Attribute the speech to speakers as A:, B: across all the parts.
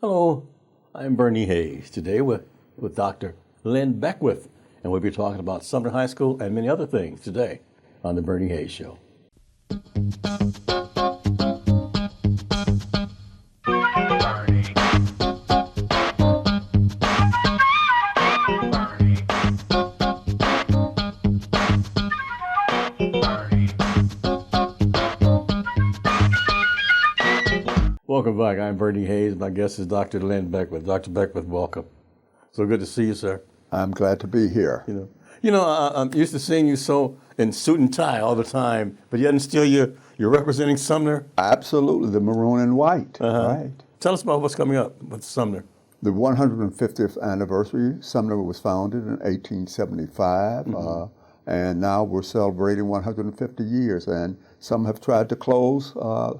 A: Hello, I'm Bernie Hayes. Today with Dr. Lynn Beckwith, and we'll be talking about Sumner High School and many other things today on the Bernie Hayes Show. Welcome back. I'm Bernie Hayes. My guest is Dr. Lynn Beckwith. Dr. Beckwith, welcome. So good to see you, sir.
B: I'm glad to be here.
A: I'm used to seeing you so in suit and tie all the time, but yet and still you're representing Sumner.
B: Absolutely, the maroon and white. Right.
A: Tell us about what's coming up with Sumner.
B: The 150th anniversary. Sumner was founded in 1875, and now we're celebrating 150 years. And some have tried to close our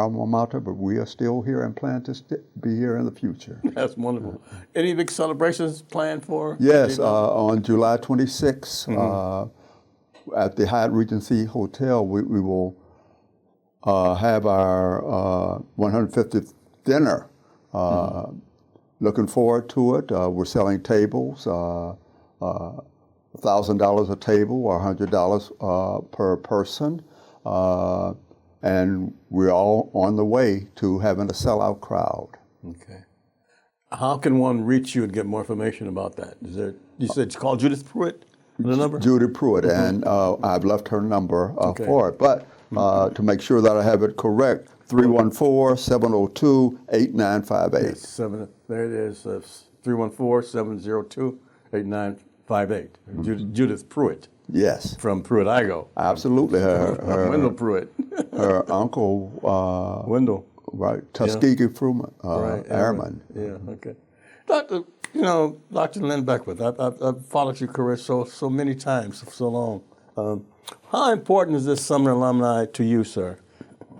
B: alma mater, but we are still here and plan to be here in the future.
A: That's wonderful. Any big celebrations planned for?
B: Yes, on July 26th at the Hyatt Regency Hotel, we will have our 150th dinner. Looking forward to it. We're selling tables, $1,000 a table or $100 per person. And we're all on the way to having a sellout crowd.
A: Okay. How can one reach you and get more information about that? You said it's called Judith Pruitt, the number?
B: Judith Pruitt, and I've left her number for it. But to make sure that I have it correct, 314-702-8958.
A: Yes, there it is, 314-702-8958. Judith Pruitt.
B: Yes.
A: From Pruitt Igo.
B: Absolutely. Her
A: Wendell Pruitt.
B: Her uncle,
A: Wendell.
B: Right, Tuskegee Fruman,
A: right,
B: Airman.
A: Yeah, okay. Dr. Lynn Beckwith, I've followed your career so many times, for so long. How important is this Sumner alumni to you, sir?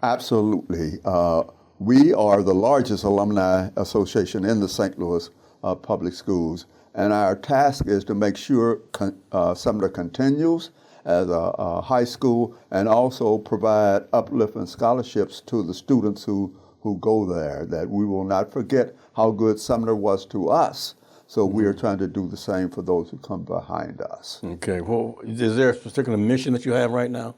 B: Absolutely. We are the largest alumni association in the St. Louis public schools, and our task is to make sure Sumner continues as a high school and also provide uplifting scholarships to the students who go there, that we will not forget how good Sumner was to us. So we are trying to do the same for those who come behind us.
A: Okay. Well, is there a particular mission that you have right now?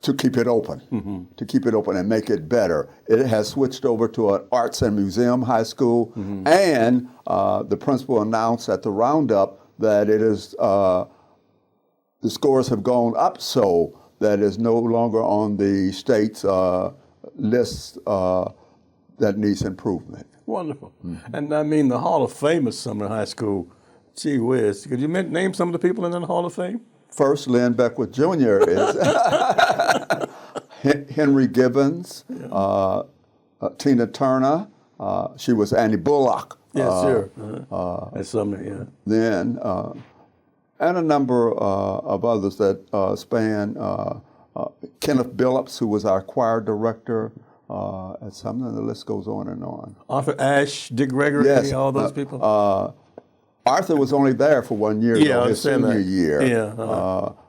B: To keep it open, to keep it open and make it better. It has switched over to an arts and museum high school, and the principal announced at the roundup that it is, the scores have gone up so that it's no longer on the state's list that needs improvement.
A: Wonderful. And I mean, the Hall of Fame of Sumner High School, gee whiz, could you name some of the people in the Hall of Fame?
B: First, Lynn Beckwith Jr. is Henry Gibbons, Tina Turner. She was Annie Bullock.
A: Yeah, sure. At Sumner, yeah.
B: Then, and a number of others that span Kenneth Billups, who was our choir director at Sumner, and the list goes on and on.
A: Arthur Ashe, Dick Gregory,
B: yes,
A: all those people?
B: Arthur was only there for 1 year, his senior year.
A: Yeah,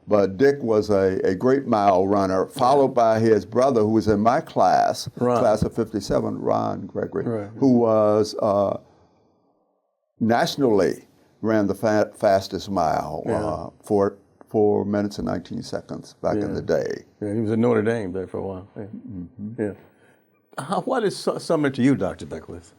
B: but Dick was a great mile runner, followed by his brother, who was in my class, class of 57, Ron Gregory, who was nationally ran the fastest mile, 4 minutes and 19 seconds back in the day.
A: Yeah, he was at Notre Dame there for a while. Yeah. What is Sumner to you, Dr. Beckwith?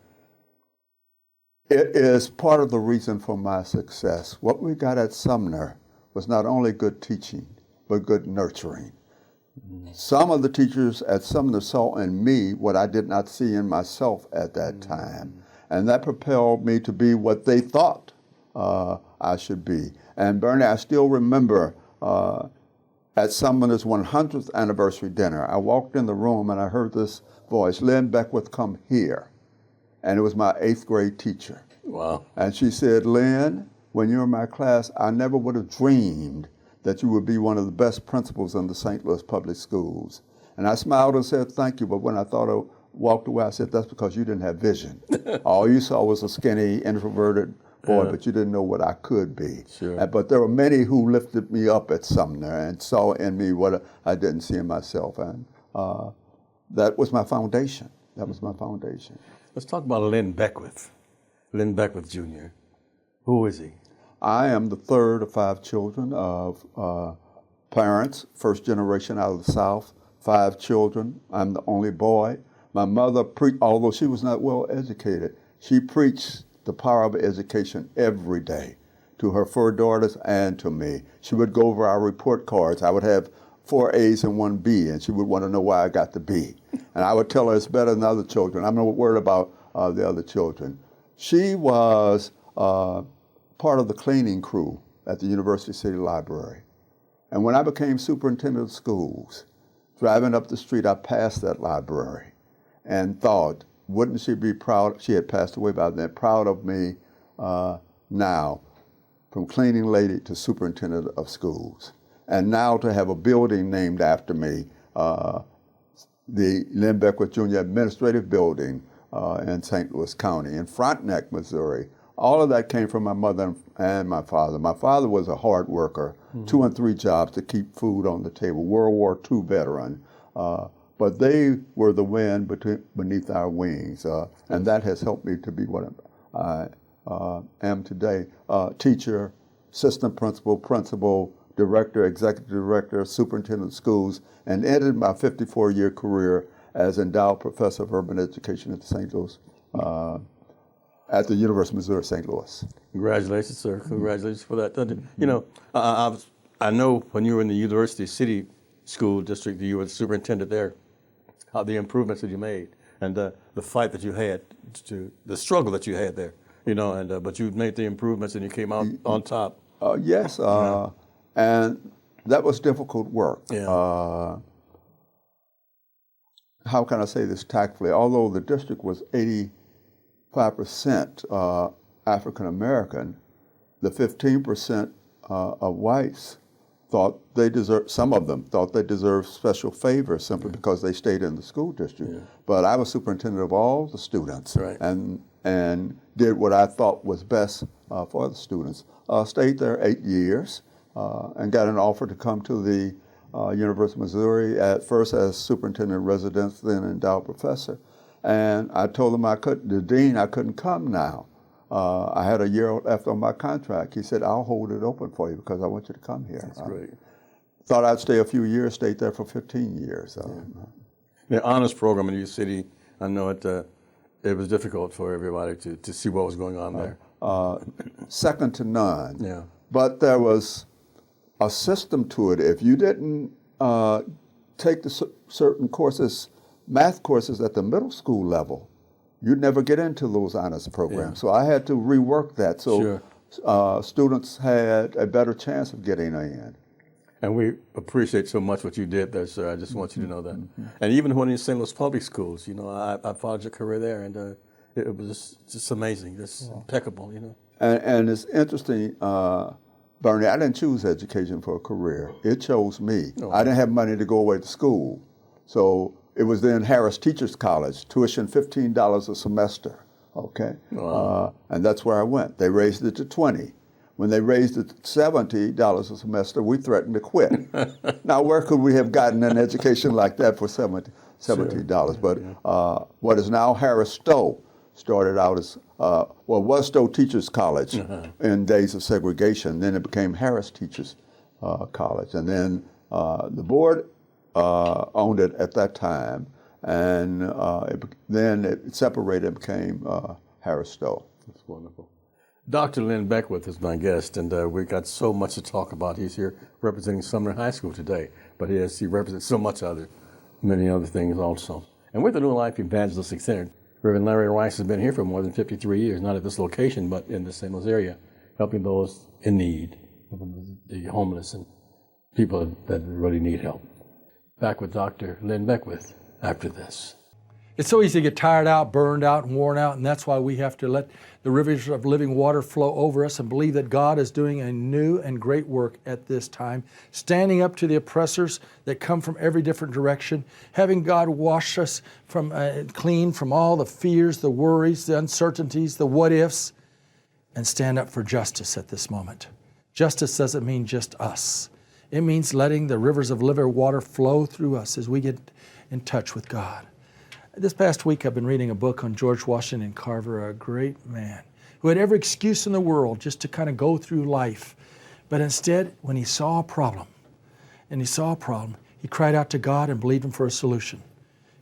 B: It is part of the reason for my success. What we got at Sumner was not only good teaching, but good nurturing. Some of the teachers at Sumner saw in me what I did not see in myself at that time. And that propelled me to be what they thought I should be. And Bernie, I still remember at Sumner's 100th anniversary dinner, I walked in the room and I heard this voice, Lynn Beckwith, come here. And it was my 8th grade teacher.
A: Wow.
B: And she said, Lynn, when you were in my class, I never would have dreamed that you would be one of the best principals in the St. Louis public schools. And I smiled and said, thank you. But when I walked away, I said, that's because you didn't have vision. All you saw was a skinny, introverted boy, but you didn't know what I could be.
A: Sure.
B: But there were many who lifted me up at Sumner and saw in me what I didn't see in myself. And that was my foundation. That was my foundation.
A: Let's talk about Lynn Beckwith. Lynn Beckwith Jr. Who is he?
B: I am the third of 5 children of parents, first generation out of the South, 5 children. I'm the only boy. My mother, although she was not well educated, she preached the power of education every day to her 4 daughters and to me. She would go over our report cards. I would have 4 A's and 1 B, and she would want to know why I got the B. And I would tell her it's better than other children. I'm not worried about the other children. She was part of the cleaning crew at the University City Library. And when I became superintendent of schools, driving up the street, I passed that library and thought, wouldn't she be proud, she had passed away by then, proud of me now, from cleaning lady to superintendent of schools. And now to have a building named after me, the Lynn Beckwith Jr. Administrative Building in St. Louis County, in Frontenac, Missouri. All of that came from my mother and my father. My father was a hard worker, 2 and 3 jobs to keep food on the table, World War II veteran. But they were the wind beneath our wings, and that has helped me to be what I am today. Teacher, assistant principal, principal, director, executive director, superintendent of schools, and ended my 54-year career as endowed professor of urban education at the St. Louis, at the University of Missouri, St. Louis.
A: Congratulations, sir. Congratulations for that. You know, I know when you were in the University City School District, you were the superintendent there, how the improvements that you made and the fight that you had, the struggle that you had there, you know, and but you made the improvements and you came out on top.
B: Yes, and that was difficult work.
A: Yeah.
B: How can I say this tactfully? Although the district was 85% African American, the 15% of whites thought they deserved, some of them thought they deserved special favor simply because they stayed in the school district. Yeah. But I was superintendent of all the students, right, and did what I thought was best for the students. Stayed there 8 years and got an offer to come to the University of Missouri, at first as superintendent in residence, then endowed professor. And I told him the dean, I couldn't come now. I had a year left on my contract. He said, I'll hold it open for you because I want you to come here.
A: That's great.
B: Thought I'd stay a few years, stayed there for 15 years.
A: The honors program in your city, I know it was difficult for everybody to see what was going on there.
B: Second to none.
A: Yeah.
B: But there was a system to it. If you didn't take the certain courses, math courses at the middle school level, you'd never get into those honors programs. Yeah. So I had to rework that so students had a better chance of getting in.
A: And we appreciate so much what you did there, sir. I just want you to know that. And even when in St. Louis public schools, you know, I followed your career there, and it was just amazing, just impeccable, you know.
B: And it's interesting, Bernie, I didn't choose education for a career. It chose me. Oh. I didn't have money to go away to school. So it was then Harris Teachers College, tuition $15 a semester, okay? Wow. And that's where I went. They raised it to $20. When they raised it to $70 a semester, we threatened to quit. Now, where could we have gotten an education like that for $70? But what is now Harris Stowe started out as, was Stowe Teachers College in days of segregation. Then it became Harris Teachers College. And then the board owned it at that time, and then it separated and became Harris Stowe.
A: That's wonderful. Dr. Lynn Beckwith is my guest, and we've got so much to talk about. He's here representing Sumner High School today, but he represents so much many other things also. And we're the New Life Evangelistic Center. Reverend Larry Rice has been here for more than 53 years, not at this location, but in the St. Louis area, helping those in need, the homeless and people that really need help. Back with Dr. Lynn Beckwith after this.
C: It's so easy to get tired out, burned out, and worn out, and that's why we have to let the rivers of living water flow over us and believe that God is doing a new and great work at this time, standing up to the oppressors that come from every different direction, having God wash us from clean from all the fears, the worries, the uncertainties, the what-ifs, and stand up for justice at this moment. Justice doesn't mean just us. It means letting the rivers of living water flow through us as we get in touch with God. This past week I've been reading a book on George Washington Carver, a great man who had every excuse in the world just to kind of go through life. But instead, when he saw a problem, he cried out to God and believed him for a solution.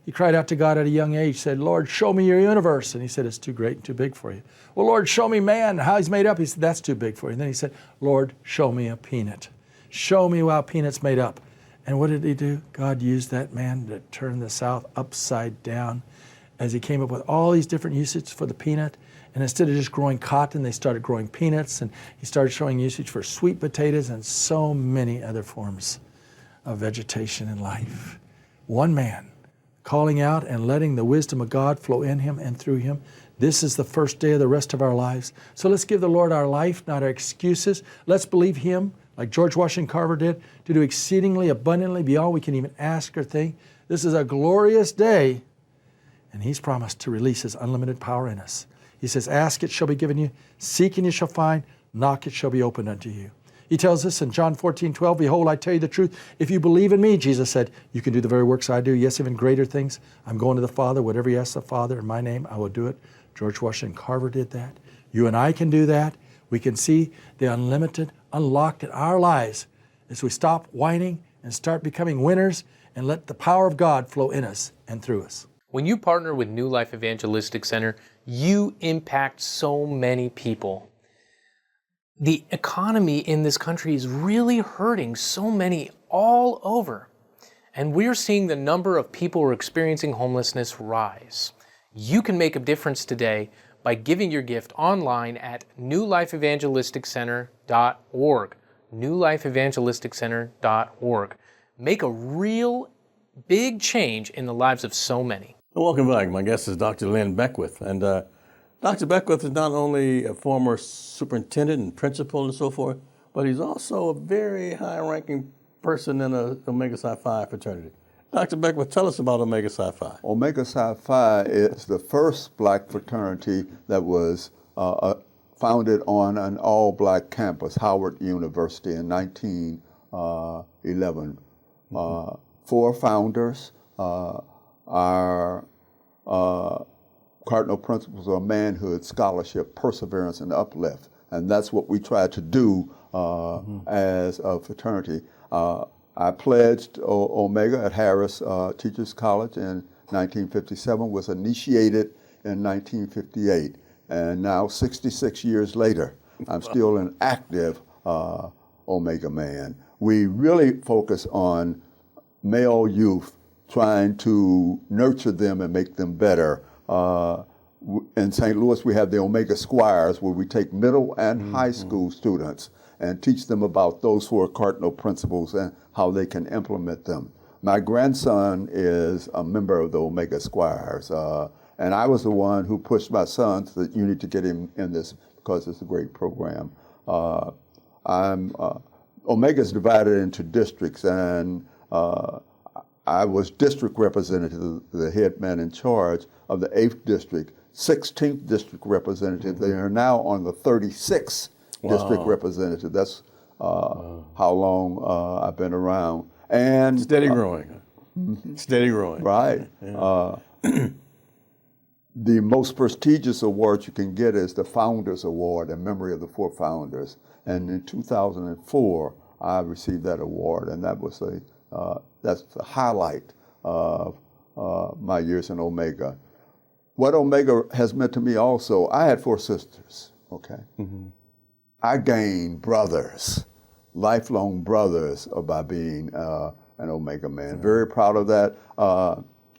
C: He cried out to God at a young age, said, Lord, show me your universe. And he said, it's too great and too big for you. Well, Lord, show me man, how he's made up. He said, that's too big for you. And then he said, Lord, show me a peanut. Show me how a peanut's made up. And what did he do? God used that man to turn the South upside down as he came up with all these different usages for the peanut. And instead of just growing cotton, they started growing peanuts. And he started showing usage for sweet potatoes and so many other forms of vegetation in life. One man calling out and letting the wisdom of God flow in him and through him. This is the first day of the rest of our lives. So let's give the Lord our life, not our excuses. Let's believe him, like George Washington Carver did, to do exceedingly abundantly beyond we can even ask or think. This is a glorious day, and he's promised to release his unlimited power in us. He says, ask, it shall be given you. Seek, and you shall find. Knock, it shall be opened unto you. He tells us in John 14:12, behold, I tell you the truth. If you believe in me, Jesus said, you can do the very works I do. Yes, even greater things. I'm going to the Father. Whatever you ask the Father in my name, I will do it. George Washington Carver did that. You and I can do that. We can see the unlimited unlocked in our lives as we stop whining and start becoming winners and let the power of God flow in us and through us.
D: When you partner with New Life Evangelistic Center, you impact so many people. The economy in this country is really hurting so many all over. And we're seeing the number of people who are experiencing homelessness rise. You can make a difference today by giving your gift online at newlifeevangelisticcenter.org. newlifeevangelisticcenter.org. Make a real big change in the lives of so many.
A: Welcome back. My guest is Dr. Lynn Beckwith. And Dr. Beckwith is not only a former superintendent and principal and so forth, but he's also a very high-ranking person in a Omega Psi Phi fraternity. Dr. Beckwith, tell us about Omega Psi Phi.
B: Omega Psi Phi is the first black fraternity that was founded on an all-black campus, Howard University, in 1911. Four founders. Our cardinal principles are manhood, scholarship, perseverance, and uplift. And that's what we try to do as a fraternity. I pledged Omega at Harris Teachers College in 1957, was initiated in 1958. And now, 66 years later, I'm still an active Omega man. We really focus on male youth, trying to nurture them and make them better. In St. Louis, we have the Omega Squires, where we take middle and high school students and teach them about those four cardinal principles and how they can implement them. My grandson is a member of the Omega Squires, and I was the one who pushed my son that you need to get him in this because it's a great program. Omega is divided into districts, and I was district representative, the head man in charge of the 8th district, 16th district representative. They are now on the 36th district representative. That's how long I've been around. And
A: Steady growing. Steady growing.
B: Right. Yeah. The most prestigious award you can get is the Founders Award in memory of the four founders. And in 2004, I received that award, and that was that's the highlight of my years in Omega. What Omega has meant to me also, I had four sisters, okay? I gained brothers, lifelong brothers, by being an Omega man. Very proud of that.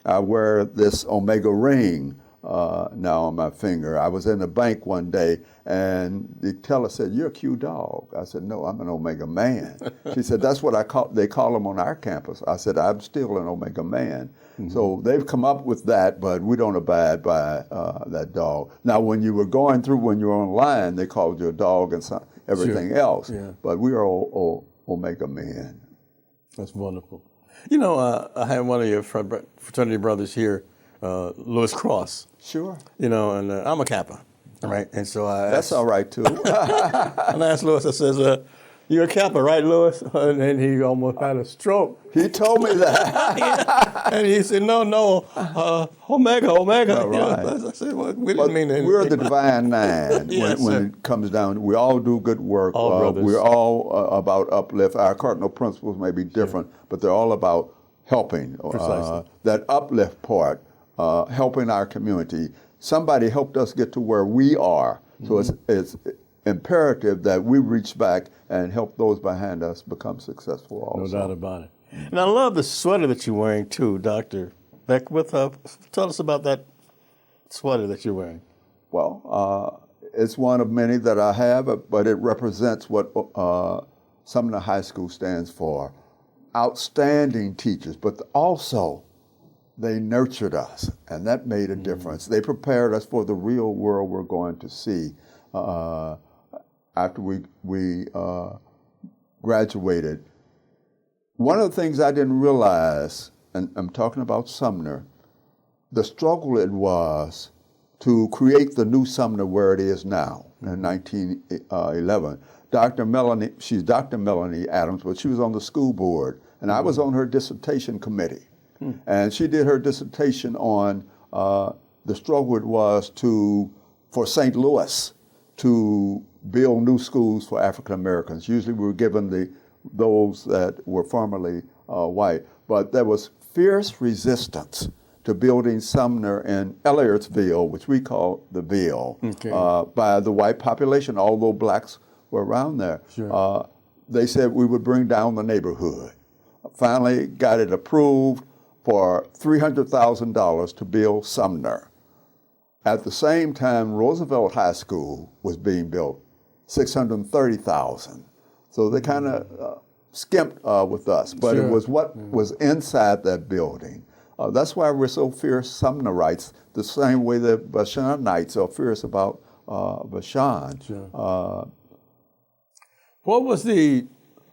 B: I wear this Omega ring now on my finger. I was in the bank one day, and the teller said, "You're a Q dog." I said, "No, I'm an Omega man." She said, "That's what they call them on our campus." I said, "I'm still an Omega man." So they've come up with that, but we don't abide by that dog. Now, when you were going through, when you were online, they called you a dog and everything else. Yeah. But we are Omega men.
A: That's wonderful. You know, I had one of your fraternity brothers here, Lewis Cross.
B: Sure.
A: You know, and I'm a Kappa, right? And so
B: that's all right too.
A: And I asked Lewis, I says, You're a Kappa, right, Louis? And he almost had a stroke.
B: He told me that.
A: And he said, no, Omega.
B: Right.
A: I said, well, we didn't mean anything.
B: We're the divine nine
A: Yes,
B: when
A: sir.
B: it comes down. We all do good work.
A: All brothers.
B: We're all about uplift. Our cardinal principles may be different, but they're all about helping.
A: Precisely.
B: That uplift part, helping our community. Somebody helped us get to where we are. So it's imperative that we reach back and help those behind us become successful also.
A: No doubt about it. And I love the sweater that you're wearing too, Dr. Beckwith. Tell us about that sweater that you're wearing.
B: Well, it's one of many that I have, but it represents what Sumner High School stands for. Outstanding teachers, but also they nurtured us, and that made a difference. They prepared us for the real world we're going to see after we graduated. One of the things I didn't realize, and I'm talking about Sumner, the struggle it was to create the new Sumner where it is now in 1911. She's Dr. Melanie Adams, but she was on the school board, and I was on her dissertation committee. And she did her dissertation on the struggle it was for St. Louis to build new schools for African Americans. Usually we were given those that were formerly white, but there was fierce resistance to building Sumner in Elliotsville, which we call the Ville, by the white population, although blacks were around there.
A: Sure.
B: They said we would bring down the neighborhood. Finally got it approved for $300,000 to build Sumner. At the same time, Roosevelt High School was being built, $630,000. So they kind of skimped with us, but
A: Sure.
B: it was what was inside that building. That's why we're so fierce Sumnerites, the same way the Vashonites are fierce about Vashon.
A: Sure. What was the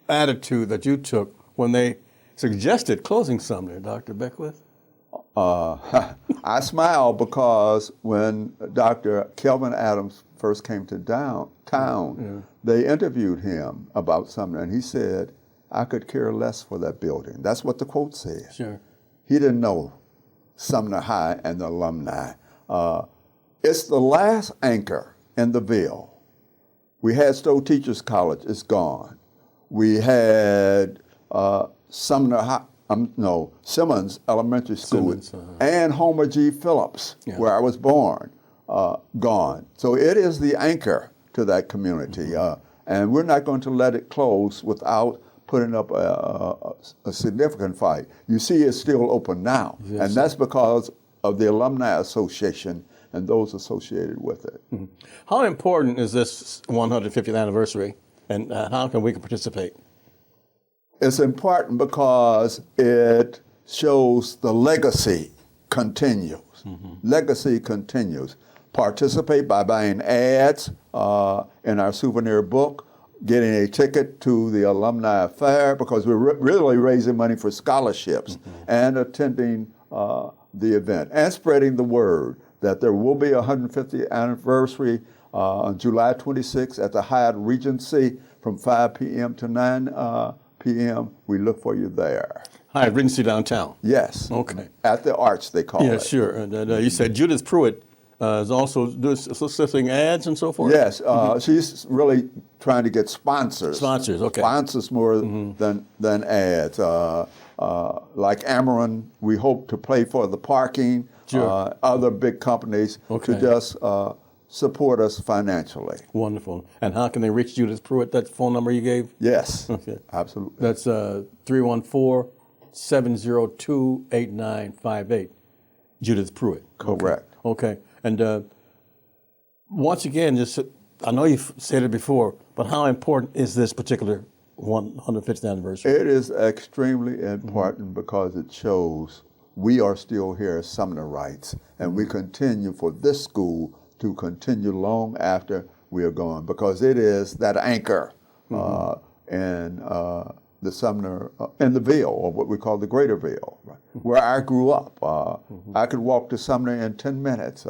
A: attitude that you took when they suggested closing Sumner, Dr. Beckwith?
B: I smile because when Dr. Kelvin Adams first came to town, they interviewed him about Sumner, and he said, I could care less for that building. That's what the quote said.
A: Sure.
B: He didn't know Sumner High and the alumni. It's the last anchor in the Ville. We had Stowe Teachers College, it's gone. We had Simmons Elementary School and Homer G. Phillips, where I was born, gone. So it is the anchor to that community, and we're not going to let it close without putting up a significant fight. You see it's still open now, and that's because of the Alumni Association and those associated with it.
A: How important is this 150th anniversary, and how can we participate?
B: It's important because it shows the legacy continues. Legacy continues. Participate by buying ads in our souvenir book, getting a ticket to the alumni affair, because we're really raising money for scholarships, and attending the event, and spreading the word that there will be a 150th anniversary on July 26th at the Hyatt Regency from 5 p.m. to 9 p.m. We look for you there.
A: Hyatt Regency downtown.
B: Yes.
A: Okay.
B: At the Arch, they call it.
A: Yeah, sure. And you said Judith Pruitt is also soliciting ads and so forth?
B: Yes. She's really trying to get sponsors.
A: Sponsors, okay.
B: Sponsors more than ads. Like Ameren, we hope to pay for the parking.
A: Sure.
B: Other big companies to just support us financially.
A: Wonderful. And how can they reach Judith Pruitt? That phone number you gave?
B: Yes.
A: Okay.
B: Absolutely.
A: That's 314-702-8958. Judith Pruitt.
B: Correct.
A: Okay. And once again, I know you've said it before, but how important is this particular 150th anniversary?
B: It is extremely important because it shows we are still here as Sumnerites, and we continue for this school to continue long after we are gone, because it is that anchor in the Sumner, in the Ville, or what we call the Greater Ville, where I grew up. I could walk to Sumner in 10 minutes.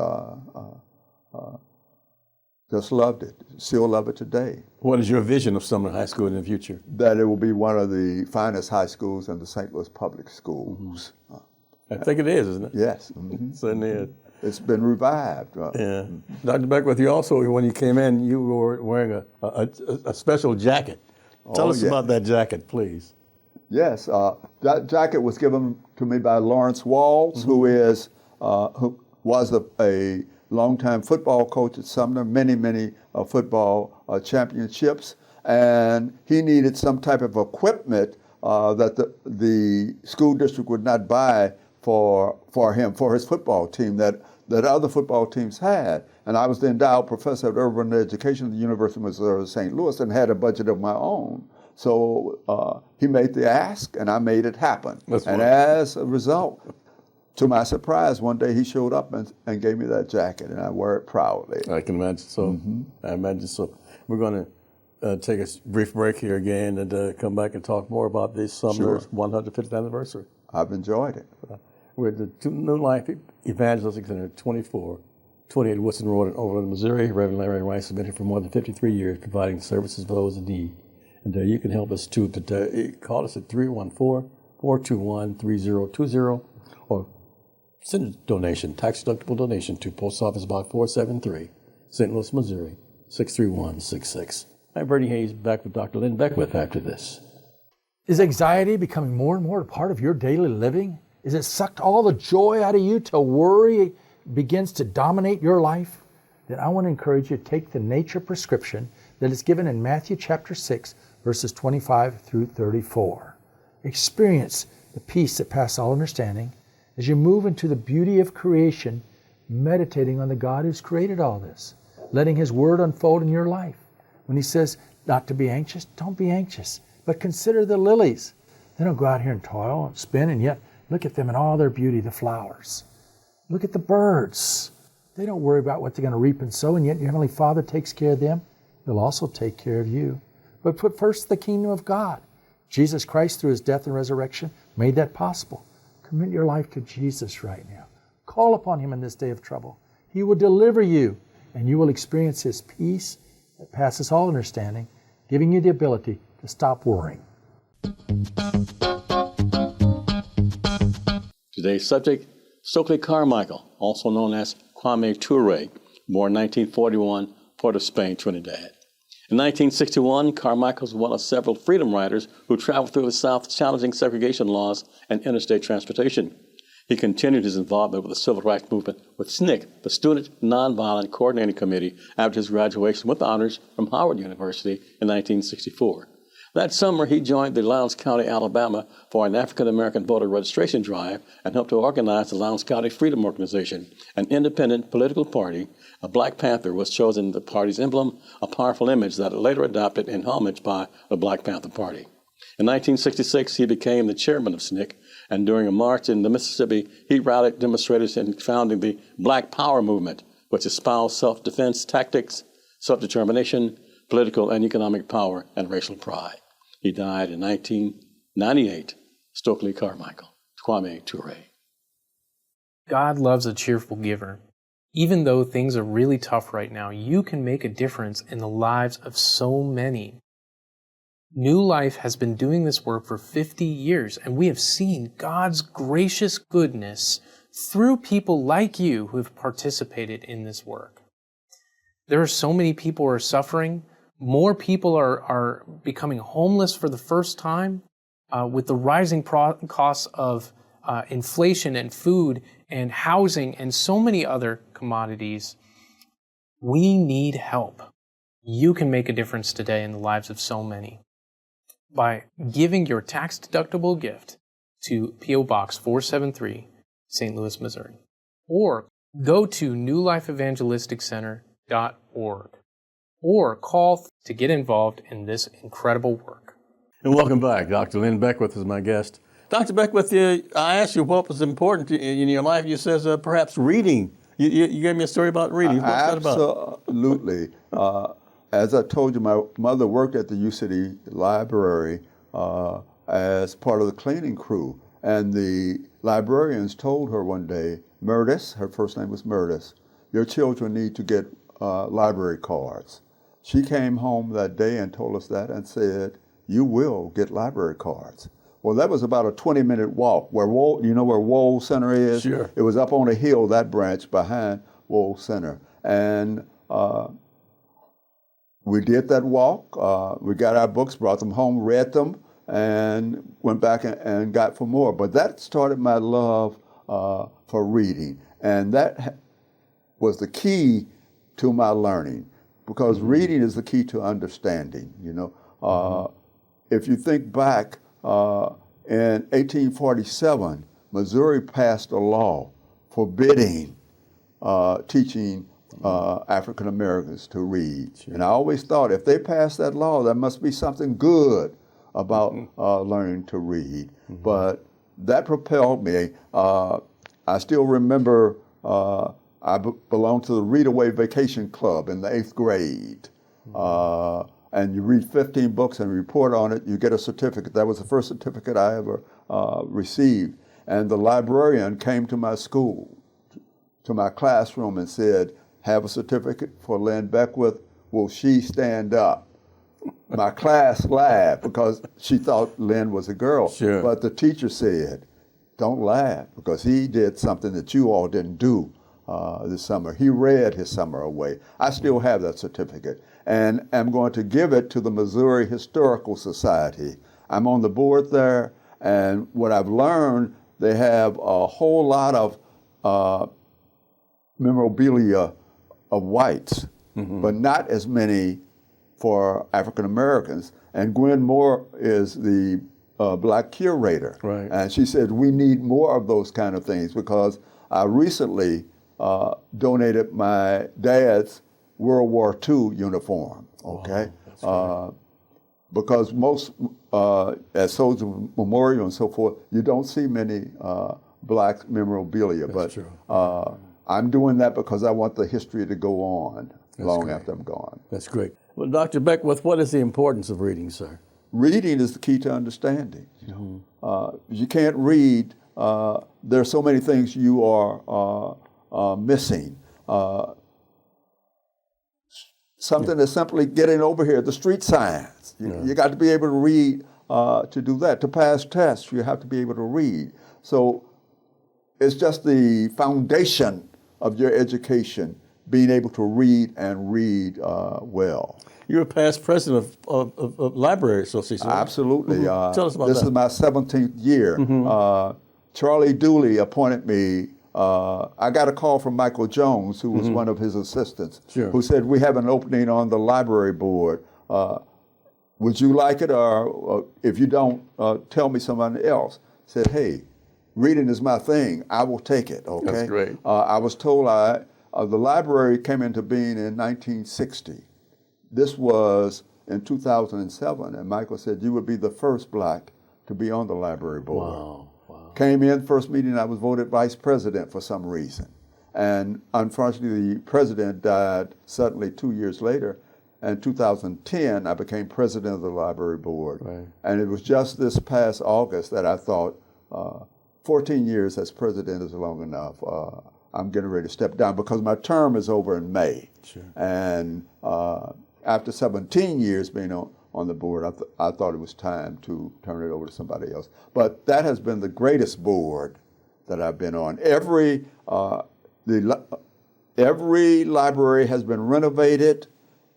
B: Just loved it. Still love it today.
A: What is your vision of Sumner High School in the future?
B: That it will be one of the finest high schools in the St. Louis public schools.
A: I think it is, isn't it?
B: Yes.
A: Certainly is.
B: It's been revived.
A: Yeah. Dr. Beckwith, you also, when you came in, you were wearing a special jacket. Tell us about that jacket, please.
B: Yes. That jacket was given to me by Lawrence Walls, who was a longtime football coach at Sumner, many football championships, and he needed some type of equipment that the school district would not buy for him, for his football team that other football teams had. And I was the endowed professor of urban education at the University of Missouri St. Louis and had a budget of my own. So he made the ask, and I made it happen. And as a result, to my surprise, one day he showed up and gave me that jacket, and I wear it proudly.
A: I can imagine so. I imagine so. We're going to take a brief break here again and come back and talk more about this Sumner's 150th anniversary.
B: I've enjoyed it.
A: We're at the New Life Evangelistic Center, 28 Woodson Road in Overland, Missouri. Reverend Larry Rice has been here for more than 53 years, providing services for those in need. And you can help us too. But call us at 314-421-3020 or send a donation, tax-deductible donation to Post Office Box 473, St. Louis, Missouri, 63166. I'm Bernie Hayes, back with Dr. Lynn Beckwith after this.
C: Is anxiety becoming more and more a part of your daily living? Is it sucked all the joy out of you till worry begins to dominate your life? Then I want to encourage you to take the nature prescription that is given in Matthew chapter 6, verses 25 through 34. Experience the peace that passes all understanding as you move into the beauty of creation, meditating on the God who's created all this, letting His Word unfold in your life. When He says not to be anxious, don't be anxious, but consider the lilies. They don't go out here and toil and spin, and yet look at them in all their beauty, the flowers. Look at the birds. They don't worry about what they're going to reap and sow, and yet your Heavenly Father takes care of them. He'll also take care of you. But put first the kingdom of God. Jesus Christ, through His death and resurrection, made that possible. Commit your life to Jesus right now. Call upon Him in this day of trouble. He will deliver you, and you will experience His peace that passes all understanding, giving you the ability to stop worrying.
A: Today's subject, Stokely Carmichael, also known as Kwame Ture, born 1941, Port of Spain, Trinidad. In 1961, Carmichael was one of several freedom riders who traveled through the South challenging segregation laws and interstate transportation. He continued his involvement with the civil rights movement with SNCC, the Student Nonviolent Coordinating Committee, after his graduation with honors from Howard University in 1964. That summer, he joined the Lowndes County, Alabama, for an African-American voter registration drive and helped to organize the Lowndes County Freedom Organization, an independent political party. A Black Panther was chosen the party's emblem, a powerful image that later adopted in homage by the Black Panther Party. In 1966, he became the chairman of SNCC, and during a march in the Mississippi, he rallied demonstrators in founding the Black Power movement, which espoused self-defense tactics, self-determination, political and economic power, and racial pride. He died in 1998, Stokely Carmichael, Kwame Ture.
D: God loves a cheerful giver. Even though things are really tough right now, you can make a difference in the lives of so many. New Life has been doing this work for 50 years, and we have seen God's gracious goodness through people like you who have participated in this work. There are so many people who are suffering. More people are becoming homeless for the first time with the rising costs of inflation and food and housing and so many other commodities. We need help. You can make a difference today in the lives of so many by giving your tax-deductible gift to P.O. Box 473, St. Louis, Missouri. Or go to newlifeevangelisticcenter.org or call to get involved in this incredible work.
A: And welcome back. Dr. Lynn Beckwith is my guest. Dr. Beckwith, I asked you what was important in your life. You says perhaps reading. You gave me a story about reading. What's that about?
B: Absolutely. As I told you, my mother worked at the UCD library as part of the cleaning crew. And the librarians told her one day, Murtis, her first name was Murtis, your children need to get library cards. She came home that day and told us that and said, "You will get library cards." Well, that was about a 20-minute walk. Where you know where Wohl Center is?
A: Sure.
B: It was up on a hill, that branch behind Wohl Center. And we did that walk. We got our books, brought them home, read them, and went back and got for more. But that started my love for reading. And that was the key to my learning, because reading is the key to understanding. You know, if you think back, in 1847, Missouri passed a law forbidding teaching African Americans to read. Sure. And I always thought, if they passed that law, there must be something good about learning to read. But that propelled me. I still remember I belonged to the Read-A-Way Vacation Club in the 8th grade. And you read 15 books and report on it, you get a certificate. That was the first certificate I ever received. And the librarian came to my school, to my classroom, and said, "Have a certificate for Lynn Beckwith. Will she stand up?" My class laughed because she thought Lynn was a girl.
A: Sure.
B: But the teacher said, "Don't laugh, because he did something that you all didn't do this summer. He read his summer away." I still have that certificate, and I'm going to give it to the Missouri Historical Society. I'm on the board there, and what I've learned, they have a whole lot of memorabilia of whites, but not as many for African Americans. And Gwen Moore is the black curator.
A: Right.
B: And she said, we need more of those kind of things, because I recently donated my dad's World War II uniform, okay?
A: Wow,
B: Because most, at Soldier Memorial and so forth, you don't see many black memorabilia.
A: That's
B: but
A: true.
B: I'm doing that because I want the history to go on long
A: great.
B: after I'm gone.
A: That's great. Well, Dr. Beckwith, what is the importance of reading, sir?
B: Reading is the key to understanding. You can't read, there are so many things you are missing. Something that's simply getting over here, the street signs. You got to be able to read to do that. To pass tests, you have to be able to read. So it's just the foundation of your education, being able to read and read well.
A: You're a past president of Library Association.
B: Absolutely.
A: Tell us about
B: this
A: that.
B: is my 17th year. Charlie Dooley appointed me. I got a call from Michael Jones, who was one of his assistants, who said, "We have an opening on the library board. Would you like it? Or if you don't, tell me someone else." I said, "Hey, reading is my thing. I will take it." Okay.
A: That's great.
B: I was told the library came into being in 1960. This was in 2007, and Michael said, "You would be the first black to be on the library board."
A: Wow.
B: Came in, first meeting, I was voted vice president for some reason. And unfortunately, the president died suddenly 2 years later. In 2010, I became president of the library board.
A: Right.
B: And it was just this past August that I thought, 14 years as president is long enough. I'm getting ready to step down because my term is over in May.
A: Sure.
B: And after 17 years being on the board, I thought it was time to turn it over to somebody else. But that has been the greatest board that I've been on. Every library has been renovated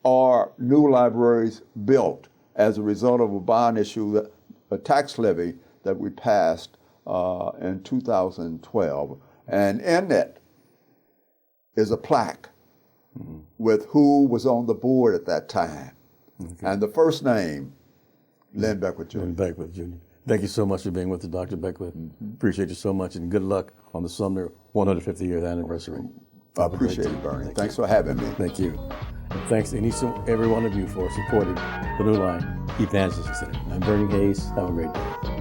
B: or new libraries built as a result of a bond issue, a tax levy that we passed in 2012. And in it is a plaque with who was on the board at that time. Okay. And the first name, Lynn Beckwith Jr.
A: Lynn Beckwith Jr. Thank you so much for being with us, Dr. Beckwith. Appreciate you so much, and good luck on the Sumner 150th anniversary.
B: I appreciate it, Bernie. Thanks for having me.
A: Thank you. And thanks to each and every one of you for supporting the New Line Evangelistic Center. I'm Bernie Hayes. Have a great day.